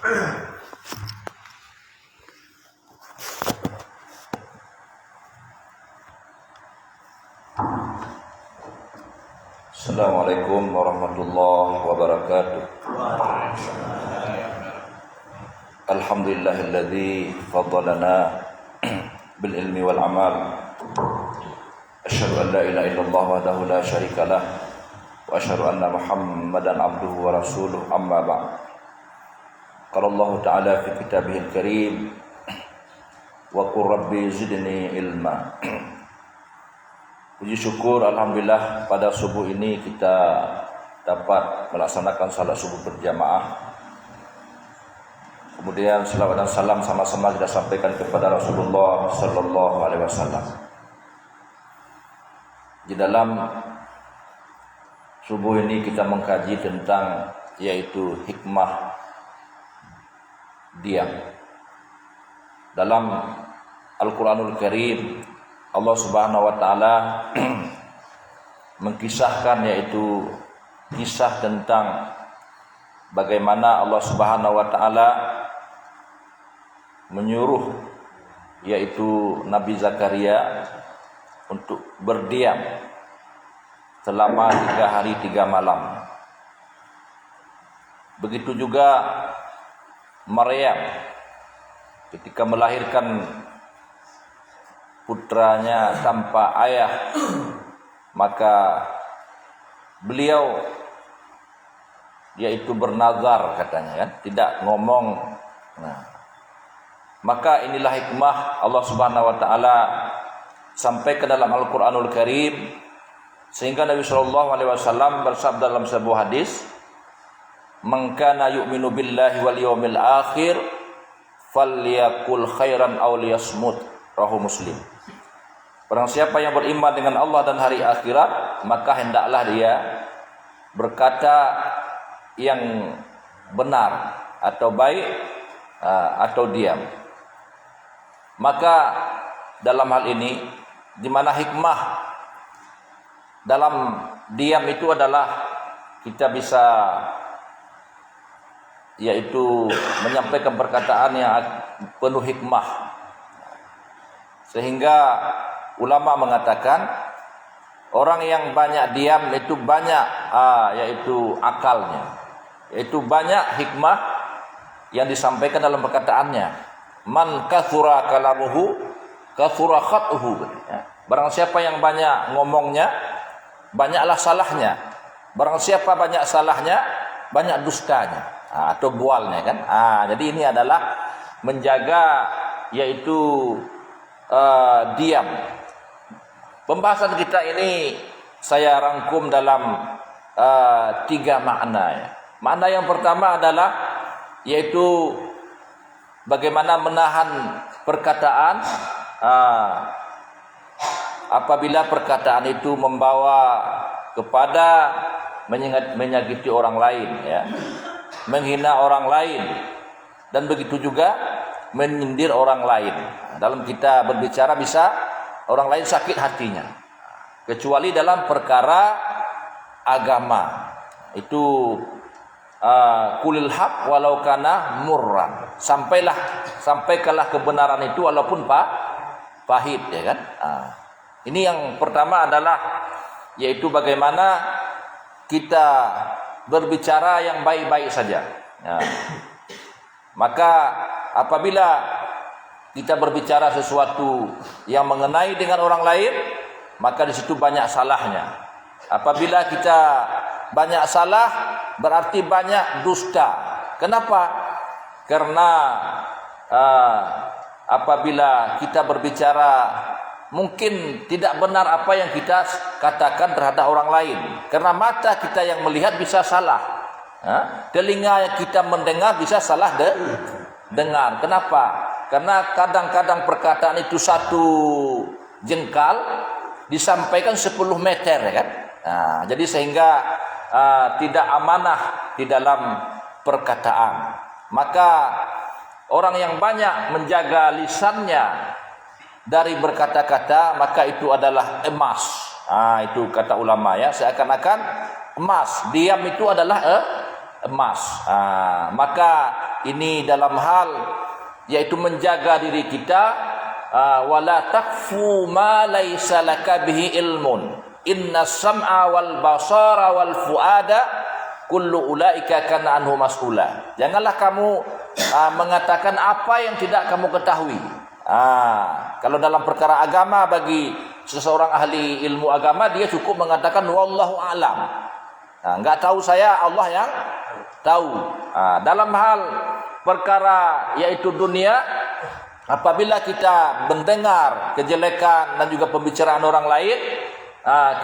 Assalamualaikum warahmatullahi wabarakatuh. Alhamdulillahilladzi faddalana bil ilmi wal amal. Asyhadu an la ilaha illallah wahdahu la syarikalah wa asyhadu anna Muhammadan abduhu wa rasuluh, amma ba'd. Qala Allah Ta'ala fi kitabihil karim, wa qur rabbi zidni ilma. Puji syukur alhamdulillah pada subuh ini kita dapat melaksanakan salat subuh berjamaah. Kemudian selawat dan salam sama-sama kita sampaikan kepada Rasulullah sallallahu alaihi wasallam. Di dalam subuh ini kita mengkaji tentang yaitu hikmah diam. Dalam Al-Qur'anul Karim Allah Subhanahu wa taala mengkisahkan yaitu kisah tentang bagaimana Allah Subhanahu wa taala menyuruh yaitu Nabi Zakaria untuk berdiam selama 3 hari 3 malam. Begitu juga Maryam ketika melahirkan putranya tanpa ayah, maka beliau yaitu bernazar katanya kan, tidak ngomong. Maka inilah hikmah Allah Subhanahu wa taala sampai ke dalam Al-Qur'anul Karim, sehingga Nabi sallallahu alaihi wasallam bersabda dalam sebuah hadis, "Man kana yu'minu billahi wal yawmil akhir falyakul khairan aw liyasmut." Rawahu Muslim. Barang siapa yang beriman dengan Allah dan hari akhirat, maka hendaklah dia berkata yang benar atau baik atau diam. Maka dalam hal ini, di mana hikmah dalam diam itu adalah kita bisa yaitu menyampaikan perkataan yang penuh hikmah. Sehingga ulama mengatakan orang yang banyak diam itu banyak yaitu akalnya, yaitu banyak hikmah yang disampaikan dalam perkataannya. Man kathura kalamuhu kathura khatuhu. Barang siapa yang banyak ngomongnya, banyaklah salahnya. Barang siapa banyak salahnya, banyak dustanya atau bualnya kan. Jadi ini adalah menjaga yaitu diam. Pembahasan kita ini saya rangkum dalam 3 makna ya. Makna yang pertama adalah yaitu bagaimana menahan perkataan apabila perkataan itu membawa kepada menyakiti orang lain ya, menghina orang lain, dan begitu juga menyindir orang lain. Dalam kita berbicara bisa orang lain sakit hatinya, kecuali dalam perkara agama. Itu kulil haq walau kana murran. Sampaikanlah kebenaran itu walaupun pahit ya kan. Ini yang pertama adalah yaitu bagaimana kita berbicara yang baik-baik saja ya. Maka apabila kita berbicara sesuatu yang mengenai dengan orang lain, maka di situ banyak salahnya. Apabila kita banyak salah, berarti banyak dusta. Kenapa? Karena apabila kita berbicara mungkin tidak benar apa yang kita katakan terhadap orang lain, karena mata kita yang melihat bisa salah, telinga kita mendengar bisa salah dengar. Kenapa? Karena kadang-kadang perkataan itu 1 jengkal disampaikan 10 meter ya kan. Jadi sehingga tidak amanah di dalam perkataan. Maka orang yang banyak menjaga lisannya dari berkata-kata, maka itu adalah emas. Itu kata ulama ya, seakan-akan emas. Diam itu adalah emas. Maka ini dalam hal yaitu menjaga diri kita, wala taqfu ma laisa laka bihi ilmun innas sam'a wal basara wal fuada kullu ulaika kana anhu mas'ula. Janganlah kamu mengatakan apa yang tidak kamu ketahui. Kalau dalam perkara agama, bagi seseorang ahli ilmu agama, dia cukup mengatakan wallahu alam. Enggak tahu saya, Allah yang tahu. Dalam hal perkara yaitu dunia, apabila kita mendengar kejelekan dan juga pembicaraan orang lain,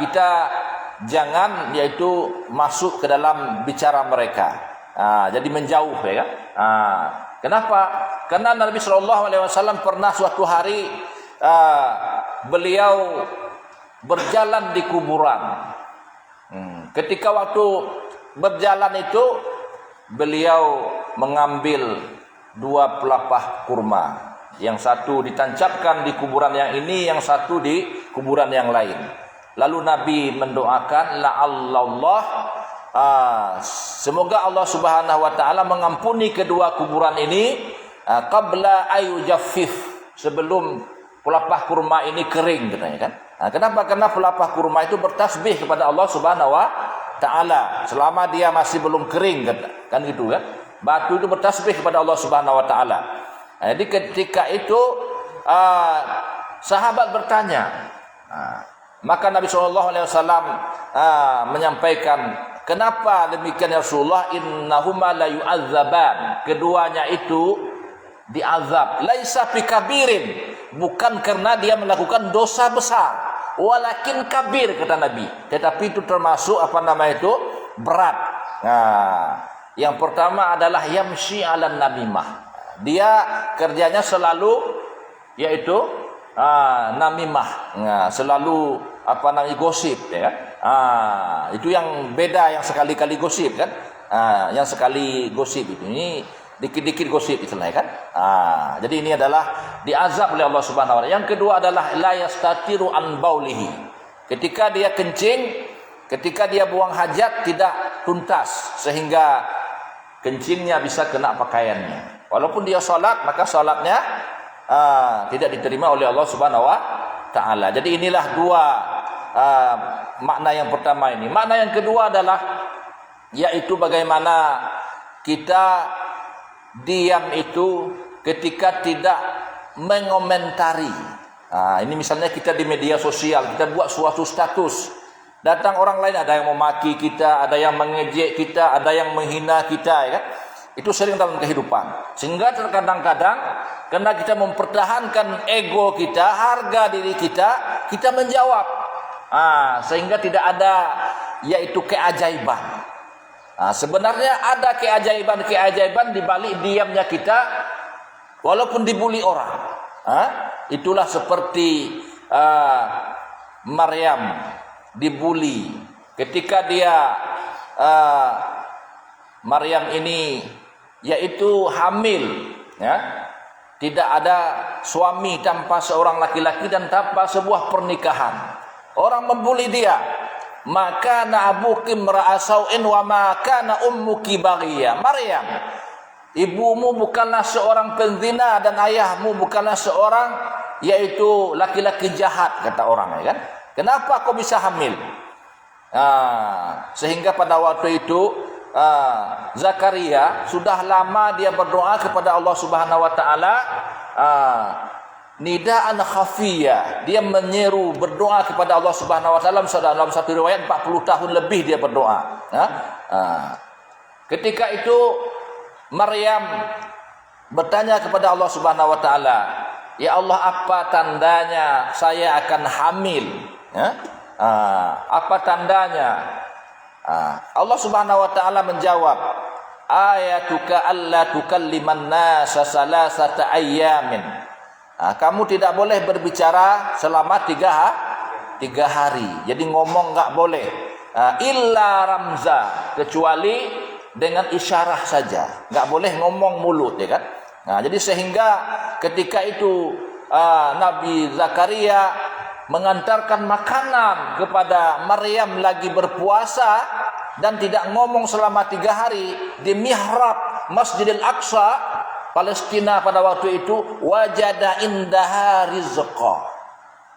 kita jangan yaitu masuk ke dalam bicara mereka. Jadi menjauh, ya kan? Kenapa? Karena Nabi SAW pernah suatu hari beliau berjalan di kuburan. Ketika waktu berjalan itu, beliau mengambil 2 pelepah kurma. Yang satu ditancapkan di kuburan yang ini, yang satu di kuburan yang lain. Lalu Nabi mendoakan, la'allallah, semoga Allah Subhanahu wa taala mengampuni kedua kuburan ini qabla ayujaffif, sebelum pelepah kurma ini kering, katanya kan. Kenapa? Karena pelepah kurma itu bertasbih kepada Allah Subhanahu wa taala selama dia masih belum kering, kan gitu kan. Batu itu bertasbih kepada Allah Subhanahu wa taala. Jadi ketika itu sahabat bertanya, maka Nabi SAW menyampaikan, kenapa demikian ya Rasulullah? Innahuma la yu'adzaban, keduanya itu diazab. Laisa fi kabirin, bukan karena dia melakukan dosa besar, walakin kabir, kata Nabi, tetapi itu termasuk berat. Yang pertama adalah yamshi 'alan namimah. Dia kerjanya selalu yaitu namimah, selalu gosip, ya. Itu yang beda, yang sekali-kali gosip kan. Yang sekali gosip itu, ini dikit-dikit gosip itulah, kan. Jadi ini adalah diazab oleh Allah Subhanahu wa taala. Yang kedua adalah la yastatiru an baulihi. Ketika dia kencing, ketika dia buang hajat tidak tuntas sehingga kencingnya bisa kena pakaiannya. Walaupun dia salat, maka salatnya tidak diterima oleh Allah Subhanahu wa taala. Jadi inilah 2 makna yang pertama ini. Makna yang kedua adalah yaitu bagaimana kita diam itu ketika tidak mengomentari. Ini misalnya kita di media sosial, kita buat suatu status, datang orang lain, ada yang memaki kita, ada yang mengejek kita, ada yang menghina kita, ya. Itu sering dalam kehidupan. Sehingga terkadang-kadang karena kita mempertahankan ego kita, harga diri kita, kita menjawab. Sehingga tidak ada yaitu keajaiban. Sebenarnya ada keajaiban di balik diamnya kita, walaupun dibuli orang. Itulah seperti Maryam dibuli ketika dia Maryam ini yaitu hamil, ya. Tidak ada suami tanpa seorang laki-laki dan tanpa sebuah pernikahan. Orang membuli dia. Maka na abuki mra'asau'in wa maka na ummuki baghiya. Maryam, ibumu bukanlah seorang penzina dan ayahmu bukanlah seorang yaitu laki-laki jahat, kata orang, ya kan. Kenapa kau bisa hamil? Sehingga pada waktu itu Zakaria sudah lama dia berdoa kepada Allah Subhanahu wa taala, nidaan khafiyah, dia menyeru berdoa kepada Allah Subhanahu wa taala. Dalam satu riwayat 40 tahun lebih dia berdoa. Ketika itu Maryam bertanya kepada Allah Subhanahu wa taala, ya Allah, apa tandanya saya akan hamil? Apa tandanya? Allah Subhanahu wa taala menjawab, ayatuka alla tukalliman nasa salasata ayyamin. Kamu tidak boleh berbicara selama 3 hari. Jadi ngomong enggak boleh. Illa ramza, kecuali dengan isyarah saja. Enggak boleh ngomong mulut, ya kan? Jadi sehingga ketika itu Nabi Zakaria mengantarkan makanan kepada Maryam lagi berpuasa, dan tidak ngomong selama 3 hari di mihrab Masjidil Aqsa Palestina pada waktu itu, wajada indaha rizqa.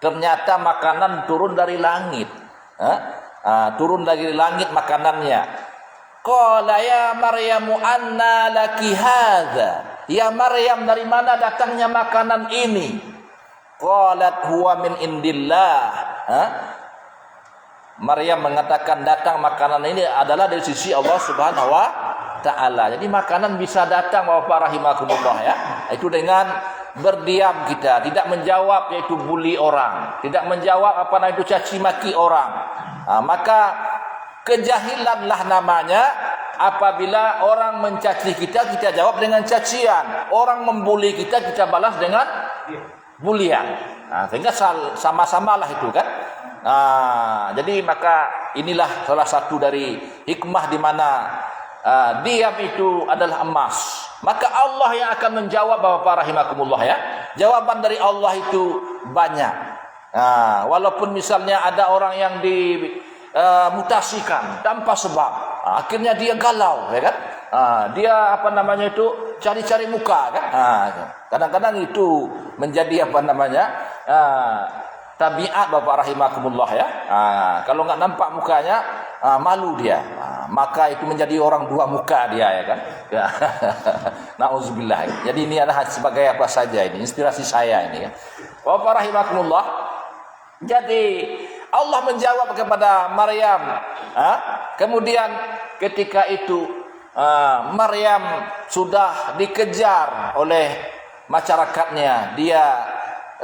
Ternyata makanan turun dari langit. Turun dari langit makanannya. Qala ya Maryamu anna laki hadza. Ya Maryam, dari mana datangnya makanan ini? Qalat huwa min indillah. Maryam mengatakan datang makanan ini adalah dari sisi Allah Subhanahu wa taala. Jadi makanan bisa datang Bapak rahimakumullah ya. Itu dengan berdiam kita, tidak menjawab yaitu bully orang, tidak menjawab apa namanya itu caci maki orang. Maka kejahilanlah namanya apabila orang mencaci kita, kita jawab dengan cacian. Orang membuli kita, kita balas dengan bulian. Sehingga sama-samalah itu kan. Jadi maka inilah salah satu dari hikmah di mana diam itu adalah emas. Maka Allah yang akan menjawab Bapak rahimakumullah ya. Jawaban dari Allah itu banyak. Walaupun misalnya ada orang yang dimutasikan tanpa sebab, akhirnya dia galau, ya kan? Dia apa namanya itu cari-cari muka kan? Kadang-kadang itu menjadi apa namanya tabiat Bapak rahimakumullah ya. Kalau nggak nampak mukanya malu dia. Maka itu menjadi orang dua muka dia ya kan. Nauzubillah. Jadi ini adalah sebagai apa saja ini inspirasi saya ini ya. Bapak rahimakumullah. Jadi Allah menjawab kepada Maryam. Kemudian ketika itu Maryam sudah dikejar oleh masyarakatnya. Dia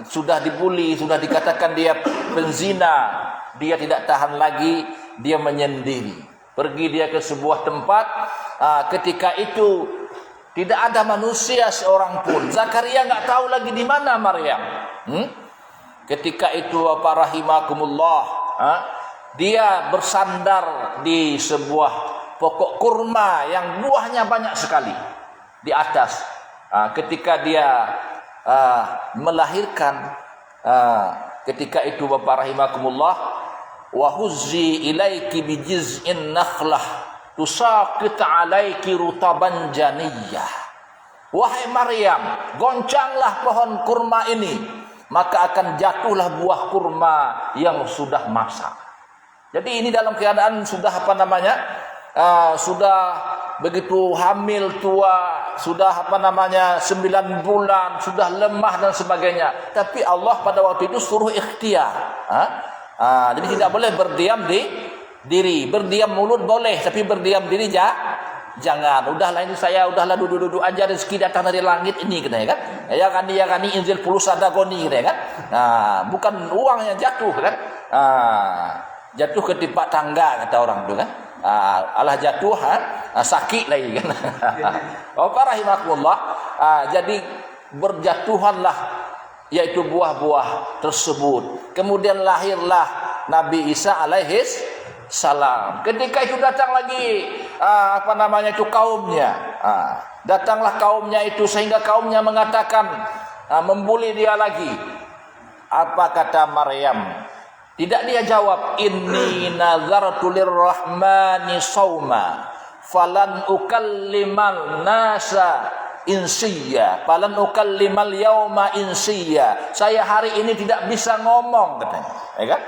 sudah dibuli, sudah dikatakan dia penzina. Dia tidak tahan lagi, dia menyendiri. Pergi dia ke sebuah tempat. Ketika itu tidak ada manusia seorang pun. Zakaria nggak tahu lagi di mana Maryam. Ketika itu Bapak rahimakumullah, dia bersandar di sebuah pokok kurma yang buahnya banyak sekali di atas. Ketika dia melahirkan, ketika itu Bapak rahimakumullah, wa huzzi ilaiki bijiz'in nakhlah tusaqit alaiki rutaban janiyah. Wahai Maryam, goncanglah pohon kurma ini, maka akan jatuhlah buah kurma yang sudah masak. Jadi ini dalam keadaan sudah apa namanya, sudah begitu hamil tua, sudah apa namanya 9 bulan, sudah lemah dan sebagainya. Tapi Allah pada waktu itu suruh ikhtiar. Jadi tidak boleh berdiam di diri. Berdiam mulut boleh, tapi berdiam diri jangan. Udahlah ini saya udahlah duduk-duduk aja, rezeki datang dari langit ini gitu ya kan. Ya kan inzil pulus sadaqoni gitu ya kan. Bukan uang yang jatuh kan. Jatuh ke timpa tangga kata orang itu kan. Allah jatuh sakit lagi kan. Bapak rahimakumullah. Jadi berjatuhanlah yaitu buah-buah tersebut. Kemudian lahirlah Nabi Isa alaihis salam. Ketika itu datang lagi apa namanya itu kaumnya. Datanglah kaumnya itu sehingga kaumnya mengatakan membuli dia lagi. Apa kata Maryam? Tidak dia jawab, inni nazartu lirrahmani sauma falan ukallimal nasa insiyya, falan ukallimal yauma insiyya. Saya hari ini tidak bisa ngomong katanya, ya kan?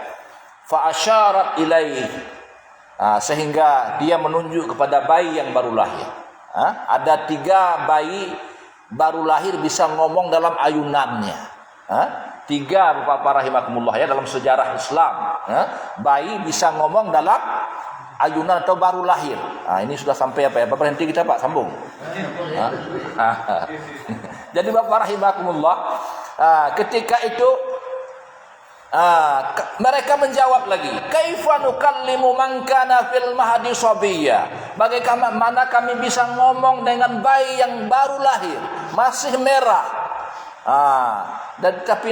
Fa asyarat ilaih, sehingga dia menunjuk kepada bayi yang baru lahir. Ada 3 bayi baru lahir bisa ngomong dalam ayunannya. 3 Bapak rahimakumullah ya dalam sejarah Islam. Bayi bisa ngomong dalam ayunan atau baru lahir. Ini sudah sampai apa ya? Berhenti kita Pak, sambung. Jadi Bapak rahimakumullah, ketika itu mereka menjawab lagi, kaifa nukallimu man kana fil mahdi sabiyya? Bagaimana kami bisa ngomong dengan bayi yang baru lahir, masih merah? Dan tapi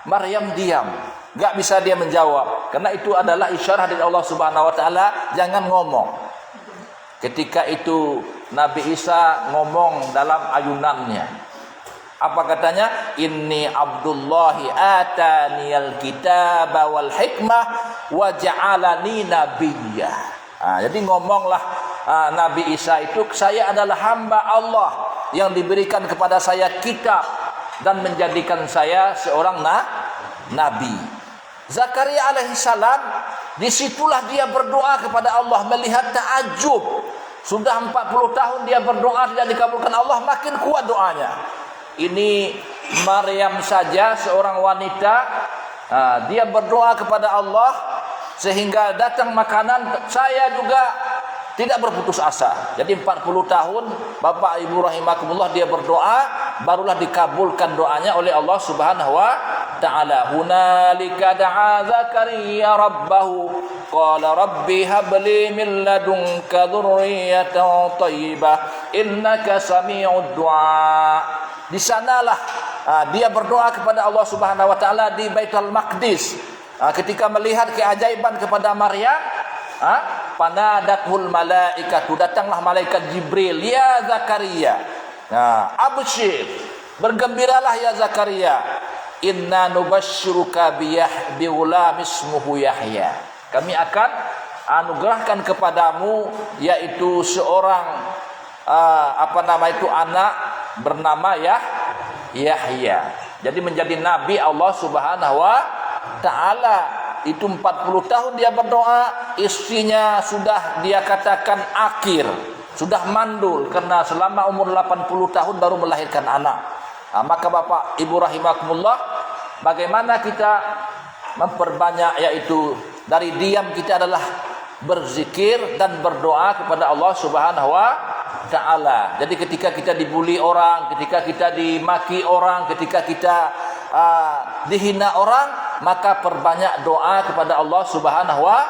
Maryam diam, enggak bisa dia menjawab karena itu adalah isyarat dari Allah Subhanahu wa taala, jangan ngomong. Ketika itu Nabi Isa ngomong dalam ayunannya. Apa katanya? Inni Abdullahi ataniyal kitaba wal hikmah wa ja'alani nabiyya. Jadi ngomonglah Nabi Isa itu, saya adalah hamba Allah yang diberikan kepada saya kitab dan menjadikan saya seorang nabi. Zakaria alaihissalam, disitulah dia berdoa kepada Allah melihat ta'ajub. Sudah 40 tahun dia berdoa tidak dikabulkan Allah, makin kuat doanya. Ini Maryam saja seorang wanita, dia berdoa kepada Allah sehingga datang makanan, saya juga tidak berputus asa. Jadi 40 tahun Bapak Ibu rahimakumullah dia berdoa, barulah dikabulkan doanya oleh Allah Subhanahu wa taala. Hunalika da'a Zakaria rabbahu qala rabbi habli min ladunka dzurriyyatan thayyibah innaka sami'ud du'a. Di sanalah dia berdoa kepada Allah Subhanahu wa taala di Baitul Maqdis. Ketika melihat keajaiban kepada Maryam, panadatul malaikatu, datanglah malaikat Jibril, ya Zakaria, abshir, bergembiralah ya Zakaria, inna nubashshiruka bi ghulam ismuhu Yahya. Kami akan anugerahkan kepadamu yaitu seorang anak bernama Yahya. Jadi menjadi nabi Allah Subhanahu wa taala. Itu 40 tahun dia berdoa, istrinya sudah dia katakan akir, sudah mandul karena selama umur 80 tahun baru melahirkan anak. Maka Bapak Ibu rahimakumullah, bagaimana kita memperbanyak, yaitu dari diam kita adalah berzikir dan berdoa kepada Allah Subhanahu wa taala. Jadi ketika kita dibuli orang, ketika kita dimaki orang, ketika kita dihina orang, maka perbanyak doa kepada Allah Subhanahu wa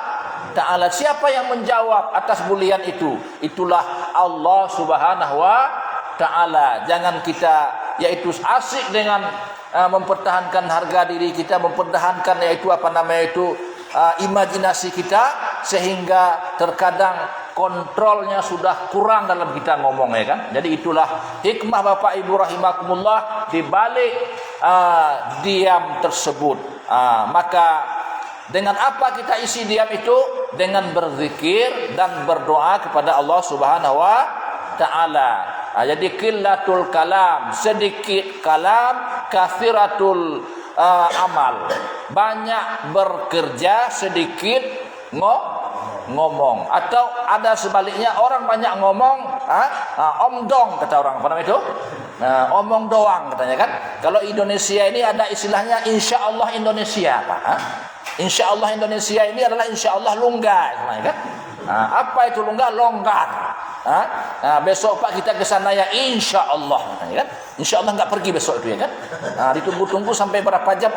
taala. Siapa yang menjawab atas bulian itu? Itulah Allah Subhanahu wa taala. Jangan kita yaitu asik dengan mempertahankan harga diri kita, mempertahankan yaitu imajinasi kita, sehingga terkadang kontrolnya sudah kurang dalam kita ngomong, ya kan. Jadi itulah hikmah Bapak Ibu rahimakumullah di balik diam tersebut. Maka dengan apa kita isi diam itu? Dengan berzikir dan berdoa kepada Allah Subhanahu wa taala. Jadi qillatul kalam, sedikit kalam, katsiratul amal. Banyak bekerja, sedikit ngomong. Atau ada sebaliknya, orang banyak ngomong, omdong kata orang, apa namanya itu? Omong doang katanya kan. Kalau Indonesia ini ada istilahnya insya Allah Indonesia, Pak. Insya Allah Indonesia ini adalah insya Allah longgar, kan? Apa itu longgar? Longgar. Besok Pak kita ke sana ya insya Allah, kan? Insya Allah nggak pergi besok itu, ya kan? Ditunggu-tunggu sampai berapa jam?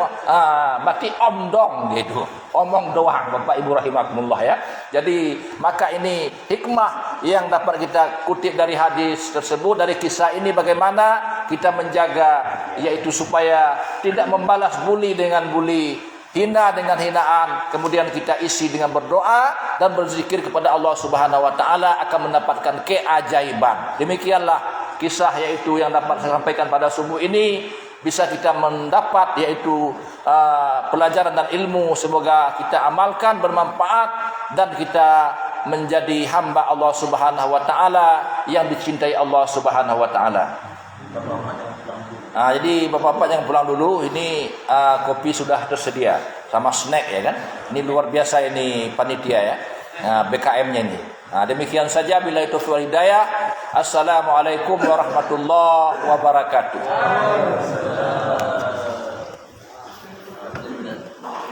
Berarti omdong gitu, omong doang, Bapak Ibu rahimakumullah ya. Jadi maka ini hikmah yang dapat kita kutip dari hadis tersebut, dari kisah ini, bagaimana kita menjaga yaitu supaya tidak membalas buli dengan buli, hina dengan hinaan, kemudian kita isi dengan berdoa dan berzikir kepada Allah Subhanahu wa taala, akan mendapatkan keajaiban. Demikianlah kisah yaitu yang dapat saya sampaikan pada subuh ini, bisa kita mendapat yaitu pelajaran dan ilmu, semoga kita amalkan, bermanfaat, dan kita menjadi hamba Allah Subhanahu wa taala yang dicintai Allah Subhanahu wa taala. Jadi bapak-bapak yang pulang dulu, ini kopi sudah tersedia sama snack, ya kan. Ini luar biasa ini panitia ya, BKM-nya ini. Demikian saja, billahi taufiq wal hidayah. Assalamualaikum warahmatullahi wabarakatuh.